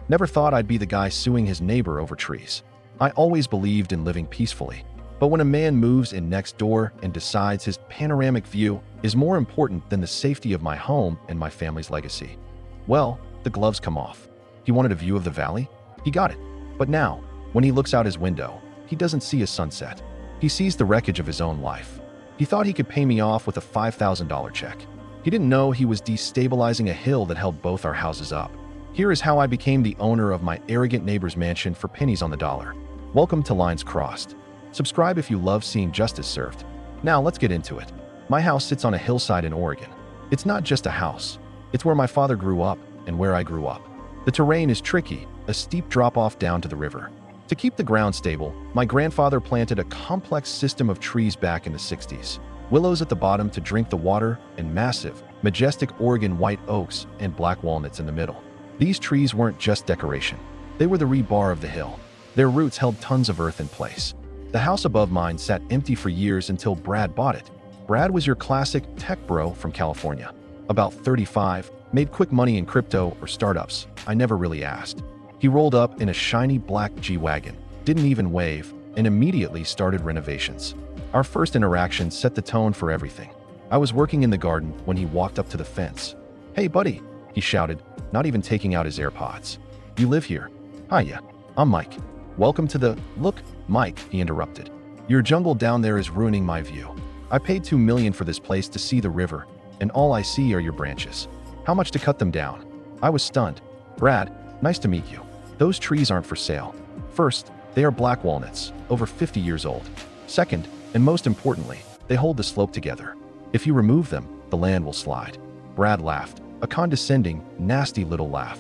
Never thought I'd be the guy suing his neighbor over trees. I always believed in living peacefully. But when a man moves in next door and decides his panoramic view is more important than the safety of my home and my family's legacy, well, the gloves come off. He wanted a view of the valley? He got it. But now, when he looks out his window, he doesn't see a sunset. He sees the wreckage of his own life. He thought he could pay me off with a $5,000 check. He didn't know he was destabilizing a hill that held both our houses up. Here is how I became the owner of my arrogant neighbor's mansion for pennies on the dollar. Welcome to Lines Crossed. Subscribe if you love seeing justice served. Now let's get into it. My house sits on a hillside in Oregon. It's not just a house. It's where my father grew up and where I grew up. The terrain is tricky, a steep drop-off down to the river. To keep the ground stable, my grandfather planted a complex system of trees back in the 60s. Willows at the bottom to drink the water, and massive, majestic Oregon white oaks and black walnuts in the middle. These trees weren't just decoration. They were the rebar of the hill. Their roots held tons of earth in place. The house above mine sat empty for years until Brad bought it. Brad was your classic tech bro from California. About 35, made quick money in crypto or startups. I never really asked. He rolled up in a shiny black G-Wagon, didn't even wave, and immediately started renovations. Our first interaction set the tone for everything. I was working in the garden when he walked up to the fence. "Hey, buddy," he shouted, not even taking out his AirPods. "You live here?" "Hiya, I'm Mike. Welcome to the—" "Look, Mike," he interrupted. "Your jungle down there is ruining my view. I paid $2 million for this place to see the river, and all I see are your branches. How much to cut them down?" I was stunned. "Brad, nice to meet you. Those trees aren't for sale. First, they are black walnuts, over 50 years old. Second, and most importantly, they hold the slope together. If you remove them, the land will slide." Brad laughed, a condescending, nasty little laugh.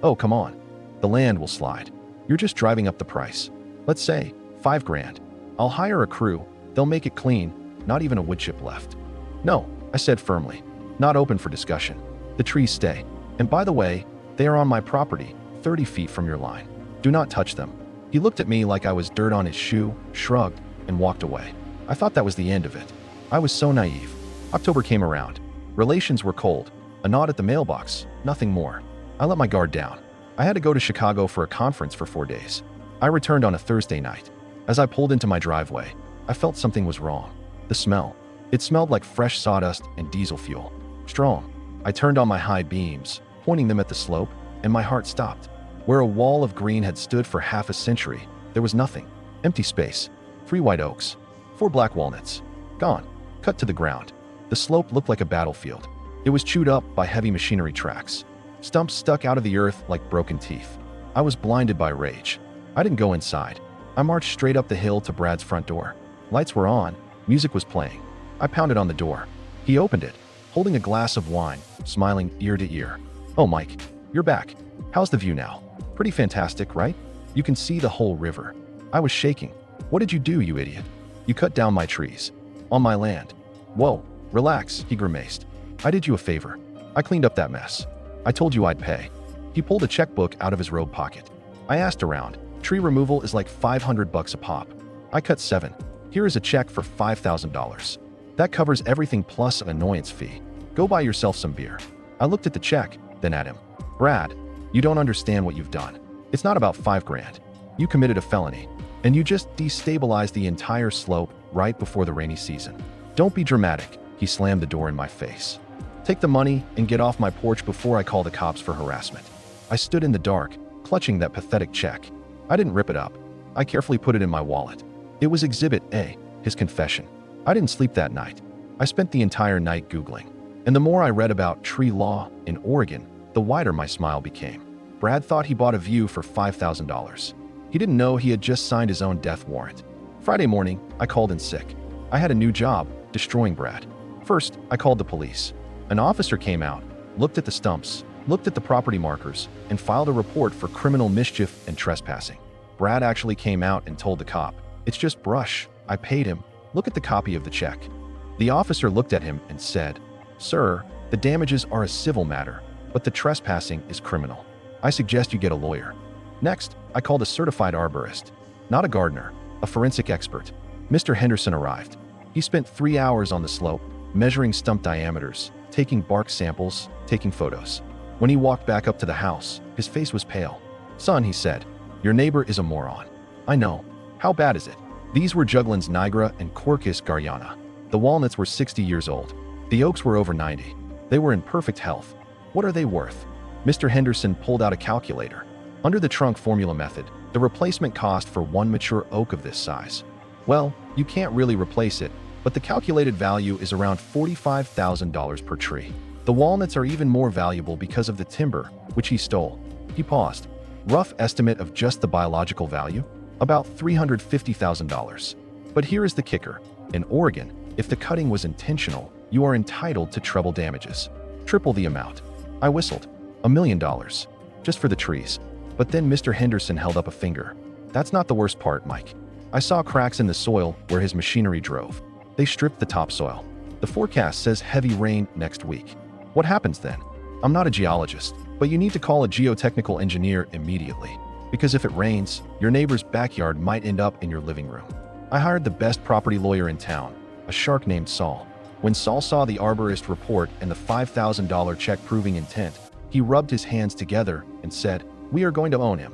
"Oh, come on. The land will slide. You're just driving up the price. Let's say $5 grand. I'll hire a crew. They'll make it clean, not even a wood chip left." "No," I said firmly, not open for discussion. "The trees stay. And by the way, they are on my property, 30 feet from your line. Do not touch them." He looked at me like I was dirt on his shoe, shrugged, and walked away. I thought that was the end of it. I was so naive. October came around. Relations were cold. A nod at the mailbox, nothing more. I let my guard down. I had to go to Chicago for a conference for 4 days. I returned on a Thursday night. As I pulled into my driveway, I felt something was wrong. The smell. It smelled like fresh sawdust and diesel fuel. Strong. I turned on my high beams, pointing them at the slope, and my heart stopped. Where a wall of green had stood for half a century, there was nothing. Empty space. 3 white oaks. 4 black walnuts. Gone. Cut to the ground. The slope looked like a battlefield. It was chewed up by heavy machinery tracks. Stumps stuck out of the earth like broken teeth. I was blinded by rage. I didn't go inside. I marched straight up the hill to Brad's front door. Lights were on. Music was playing. I pounded on the door. He opened it, holding a glass of wine, smiling ear to ear. "Oh, Mike, you're back. How's the view now? Pretty fantastic, right? You can see the whole river." I was shaking. "What did you do, you idiot?" "You cut down my trees. On my land." "Whoa, relax," he grimaced. "I did you a favor. I cleaned up that mess. I told you I'd pay." He pulled a checkbook out of his robe pocket. I asked around. Tree removal is like $500 a pop. I cut 7. Here is a check for $5,000. That covers everything plus an annoyance fee. Go buy yourself some beer. I looked at the check, then at him. "Brad, you don't understand what you've done. It's not about $5 grand. You committed a felony, and you just destabilized the entire slope right before the rainy season. Don't be dramatic." He slammed the door in my face. "Take the money and get off my porch before I call the cops for harassment." I stood in the dark, clutching that pathetic check. I didn't rip it up. I carefully put it in my wallet. It was Exhibit A, his confession. I didn't sleep that night. I spent the entire night Googling. And the more I read about tree law in Oregon, the wider my smile became. Brad thought he bought a view for $5,000. He didn't know he had just signed his own death warrant. Friday morning, I called in sick. I had a new job, destroying Brad. First, I called the police. An officer came out, looked at the stumps, looked at the property markers, and filed a report for criminal mischief and trespassing. Brad actually came out and told the cop, "It's just brush. I paid him. Look at the copy of the check." The officer looked at him and said, "Sir, the damages are a civil matter, but the trespassing is criminal. I suggest you get a lawyer." Next, I called a certified arborist, not a gardener, a forensic expert. Mr. Henderson arrived. He spent 3 hours on the slope, measuring stump diameters, taking bark samples, taking photos. When he walked back up to the house, his face was pale. "Son," he said, "your neighbor is a moron." "I know. How bad is it?" These were Juglans nigra and Quercus garliana. The walnuts were 60 years old. The oaks were over 90. They were in perfect health. "What are they worth?" Mr. Henderson pulled out a calculator. Under the trunk formula method, the replacement cost for one mature oak of this size. "Well, you can't really replace it, but the calculated value is around $45,000 per tree. The walnuts are even more valuable because of the timber, which he stole." He paused. "Rough estimate of just the biological value? About $350,000. But here is the kicker. In Oregon, if the cutting was intentional, you are entitled to treble damages. Triple the amount." I whistled. $1 million. Just for the trees. But then Mr. Henderson held up a finger. "That's not the worst part, Mike. I saw cracks in the soil where his machinery drove. They stripped the topsoil. The forecast says heavy rain next week. What happens then? I'm not a geologist, but you need to call a geotechnical engineer immediately. Because if it rains, your neighbor's backyard might end up in your living room." I hired the best property lawyer in town, a shark named Saul. When Saul saw the arborist report and the $5,000 check proving intent, he rubbed his hands together and said, "We are going to own him."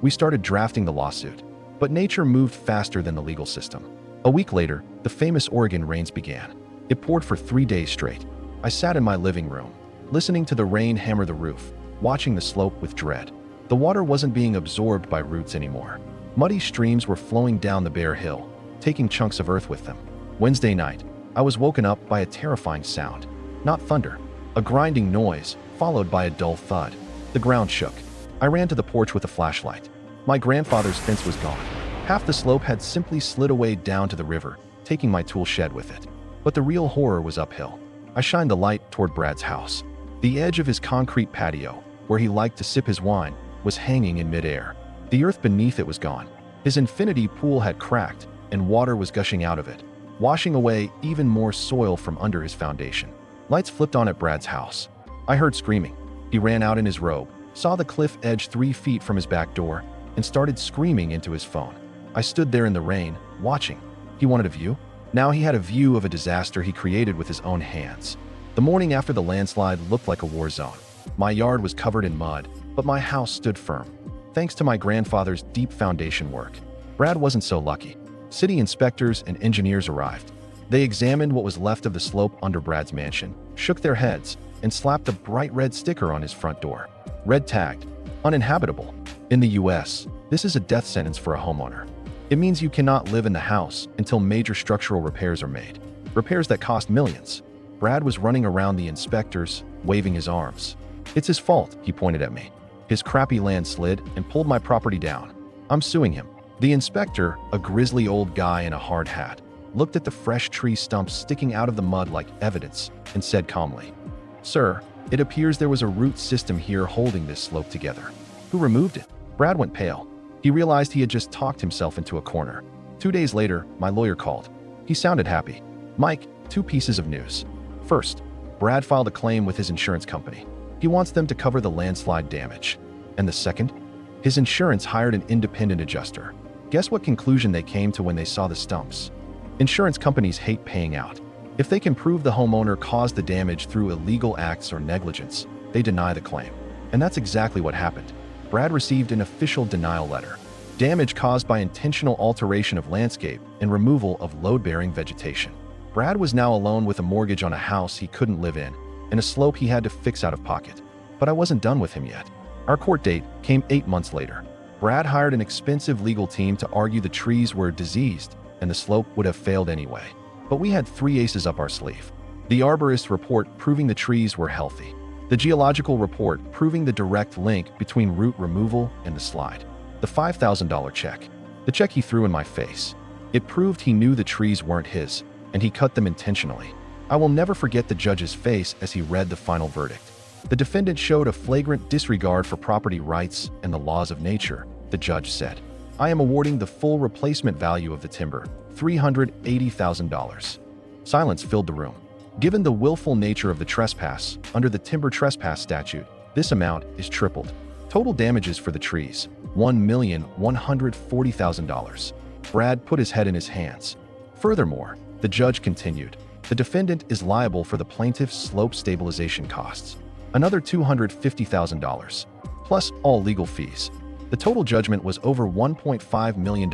We started drafting the lawsuit. But nature moved faster than the legal system. A week later, the famous Oregon rains began. It poured for 3 days straight. I sat in my living room, listening to the rain hammer the roof, watching the slope with dread. The water wasn't being absorbed by roots anymore. Muddy streams were flowing down the bare hill, taking chunks of earth with them. Wednesday night, I was woken up by a terrifying sound. Not thunder, a grinding noise, followed by a dull thud. The ground shook. I ran to the porch with a flashlight. My grandfather's fence was gone. Half the slope had simply slid away down to the river, taking my tool shed with it. But the real horror was uphill. I shined the light toward Brad's house. The edge of his concrete patio, where he liked to sip his wine, was hanging in midair. The earth beneath it was gone. His infinity pool had cracked, and water was gushing out of it, washing away even more soil from under his foundation. Lights flipped on at Brad's house. I heard screaming. He ran out in his robe, saw the cliff edge 3 feet from his back door, and started screaming into his phone. I stood there in the rain, watching. He wanted a view? Now he had a view of a disaster he created with his own hands. The morning after the landslide looked like a war zone. My yard was covered in mud, but my house stood firm, thanks to my grandfather's deep foundation work. Brad wasn't so lucky. City inspectors and engineers arrived. They examined what was left of the slope under Brad's mansion, shook their heads, and slapped a bright red sticker on his front door. Red tagged, uninhabitable. In the US, this is a death sentence for a homeowner. It means you cannot live in the house until major structural repairs are made. Repairs that cost millions. Brad was running around the inspectors, waving his arms. "It's his fault," he pointed at me. "His crappy land slid and pulled my property down. I'm suing him." The inspector, a grizzly old guy in a hard hat, looked at the fresh tree stumps sticking out of the mud like evidence and said calmly, "Sir, it appears there was a root system here holding this slope together. Who removed it?" Brad went pale. He realized he had just talked himself into a corner. 2 days later, my lawyer called. He sounded happy. "Mike, 2 pieces of news. First, Brad filed a claim with his insurance company. He wants them to cover the landslide damage. And the second? His insurance hired an independent adjuster. Guess what conclusion they came to when they saw the stumps? Insurance companies hate paying out. If they can prove the homeowner caused the damage through illegal acts or negligence, they deny the claim. And that's exactly what happened. Brad received an official denial letter. Damage caused by intentional alteration of landscape and removal of load-bearing vegetation. Brad was now alone with a mortgage on a house he couldn't live in and a slope he had to fix out of pocket. But I wasn't done with him yet. Our court date came 8 months later. Brad hired an expensive legal team to argue the trees were diseased and the slope would have failed anyway. But we had 3 aces up our sleeve. The arborist report proving the trees were healthy. The geological report proving the direct link between root removal and the slide. The $5,000 check. The check he threw in my face. It proved he knew the trees weren't his, and he cut them intentionally. I will never forget the judge's face as he read the final verdict. The defendant showed a flagrant disregard for property rights and the laws of nature, the judge said. I am awarding the full replacement value of the timber, $380,000. Silence filled the room. Given the willful nature of the trespass, under the timber trespass statute, this amount is tripled. Total damages for the trees, $1,140,000. Brad put his head in his hands. Furthermore, the judge continued, the defendant is liable for the plaintiff's slope stabilization costs, another $250,000, plus all legal fees. The total judgment was over $1.5 million.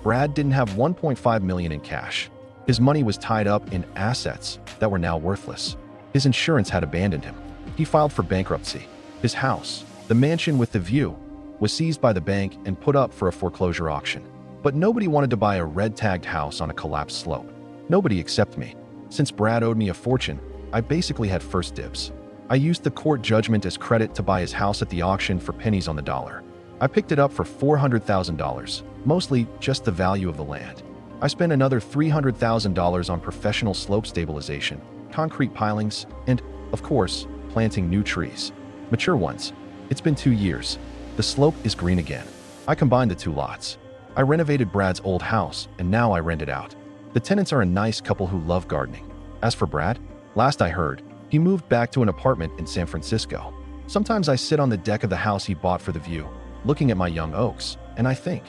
Brad didn't have $1.5 million in cash. His money was tied up in assets that were now worthless. His insurance had abandoned him. He filed for bankruptcy. His house, the mansion with the view, was seized by the bank and put up for a foreclosure auction. But nobody wanted to buy a red-tagged house on a collapsed slope. Nobody except me. Since Brad owed me a fortune, I basically had first dibs. I used the court judgment as credit to buy his house at the auction for pennies on the dollar. I picked it up for $400,000, mostly just the value of the land. I spent another $300,000 on professional slope stabilization, concrete pilings, and, of course, planting new trees. Mature ones. It's been 2 years. The slope is green again. I combined the two lots. I renovated Brad's old house, and now I rent it out. The tenants are a nice couple who love gardening. As for Brad, last I heard, he moved back to an apartment in San Francisco. Sometimes I sit on the deck of the house he bought for the view, looking at my young oaks, and I think,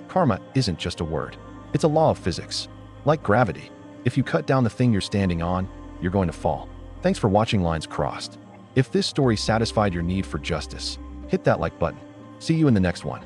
karma isn't just a word. It's a law of physics. Like gravity, if you cut down the thing you're standing on, you're going to fall. Thanks for watching Lines Crossed. If this story satisfied your need for justice, hit that like button. See you in the next one.